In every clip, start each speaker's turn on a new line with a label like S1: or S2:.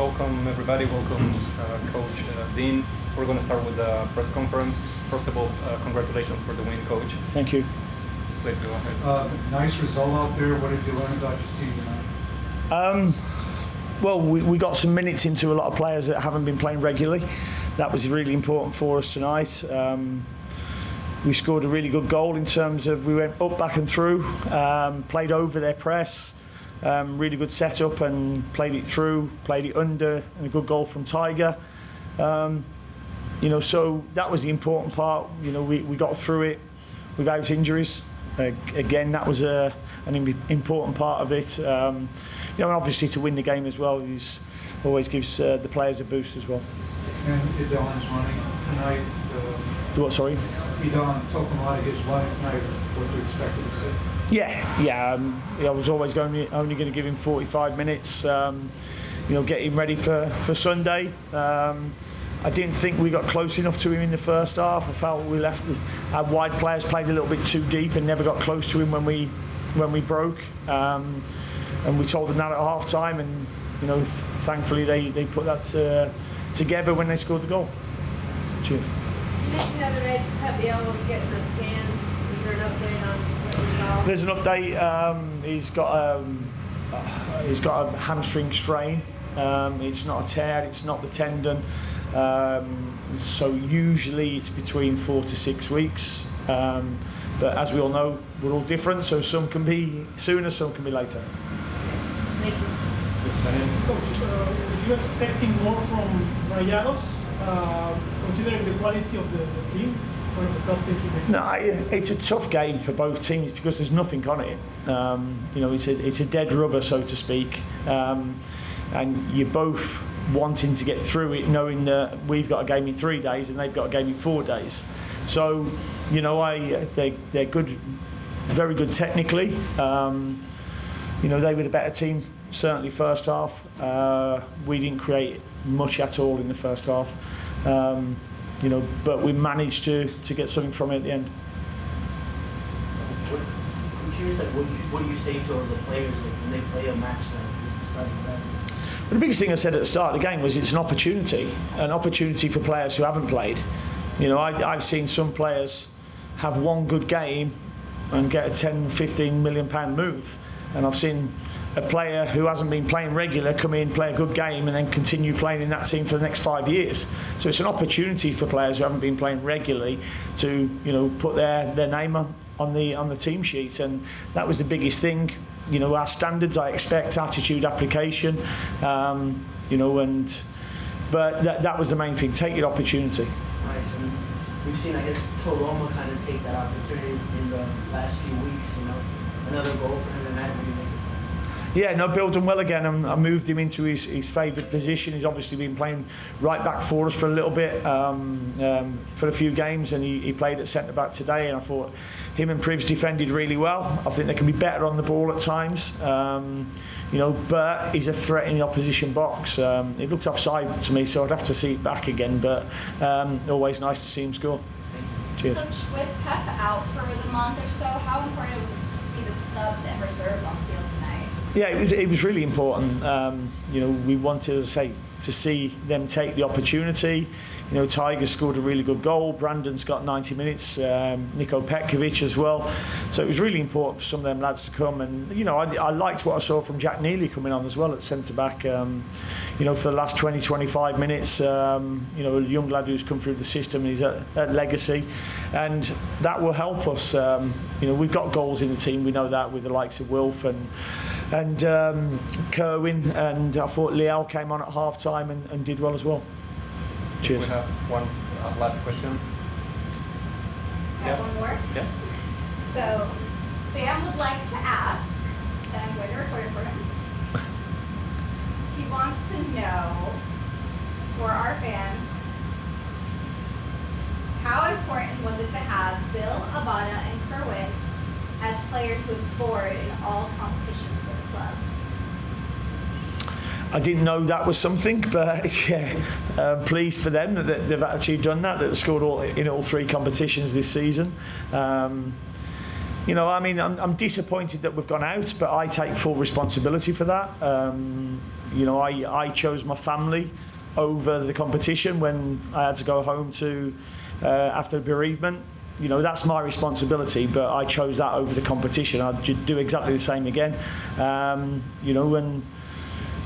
S1: welcome everybody. Welcome, Coach Dean. We're going to start with the press conference. First of all, congratulations for the win, Coach.
S2: Thank you.
S1: Please go ahead.
S3: Nice result out there. What did you learn about your team tonight?
S2: Well, we got some minutes into a lot of players that haven't been playing regularly. That was really important for us tonight. We scored a really good goal in terms of we went up, back and through, played over their press, really good setup and played it through, played it under, and a good goal from Tiger. So that was the important part. We got through it without injuries. Again, that was an important part of it. And obviously to win the game as well always gives the players a boost as well.
S3: And Idon's running tonight.
S2: What, sorry?
S3: Idon Tokamata is running tonight. What do you expect him to say?
S2: Yeah. I was always only going to give him 45 minutes. Get him ready for Sunday. I didn't think we got close enough to him in the first half. I felt we left our wide players played a little bit too deep and never got close to him when we broke. And we told them that at half time, and thankfully they put that together when they scored the goal. Cheers.
S4: You mentioned the other day Pep Biel was getting a scan. Is there an update on what you saw?
S2: There's an update. He's got a hamstring strain. It's not a tear. It's not the tendon. So usually it's between 4 to 6 weeks. But as we all know, we're all different. So some can be sooner, some can be later.
S4: Thank you.
S5: Coach, are you expecting more from Rayados, considering the quality of the team, one of the top teams in the team?
S2: No, it's a tough game for both teams because there's nothing on it. It's a dead rubber, so to speak, and you're both wanting to get through it, knowing that we've got a game in 3 days and they've got a game in 4 days. So, they're good, very good technically. They were the better team, certainly first half. We didn't create much at all in the first half, but we managed to get something from it at the end.
S6: I'm curious, what do you say to the players when they play a match like this?
S2: The biggest thing I said at the start of the game was it's an opportunity for players who haven't played. I've seen some players have one good game and get a 10, 15 million pound move. And I've seen a player who hasn't been playing regular come in, play a good game and then continue playing in that team for the next 5 years. So it's an opportunity for players who haven't been playing regularly to, put their name on the team sheet. And that was the biggest thing. Our standards, I expect, attitude, application, but that was the main thing, take your opportunity.
S6: Nice, and we've seen, I guess, Toloma kind of take that opportunity in the last few weeks, another goal for him tonight. What do you think?
S2: Yeah, no, building well again. I moved him into his favourite position. He's obviously been playing right back for us for a little bit, for a few games, and he played at centre back today. And I thought him and Privs defended really well. I think they can be better on the ball at times, but he's a threat in the opposition box. It looked offside to me, so I'd have to see it back again. But always nice to see him score. Cheers.
S7: Coach, with Pep out for the month or so, how important was it to see the subs and reserves on the field tonight?
S2: Yeah, it was really important. We wanted, as I say, to see them take the opportunity. Tiger scored a really good goal. Brandon's got 90 minutes. Niko Petkovic as well. So it was really important for some of them lads to come. And I liked what I saw from Jack Neely coming on as well at centre back. For the last 20, 25 minutes. A young lad who's come through the system. He's at Legacy, and that will help us. We've got goals in the team. We know that with the likes of Wilf and Kerwin, and I thought Liel came on at half time and did well as well. Cheers.
S1: We have one last question.
S7: One more?
S1: Yeah.
S7: So, Sam would like to ask, and I'm going to record it for him. He wants to know, for our fans, how important was it to have Bill, Abada, and Kerwin as players who have scored in all competitions for the club?
S2: I didn't know that was something, but yeah, pleased for them that they've actually done that, they've scored in all 3 competitions this season. I think, You know, I mean, I'm disappointed that we've gone out, but I take full responsibility for that. You know, I chose my family over the competition when I had to go home to after bereavement. You know, that's my responsibility, but I chose that over the competition. I'd do exactly the same again. You know, and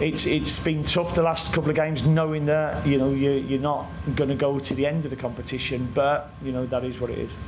S2: it's been tough the last couple of games, knowing that, you know, you're not going to go to the end of the competition, but, you know, that is what it is.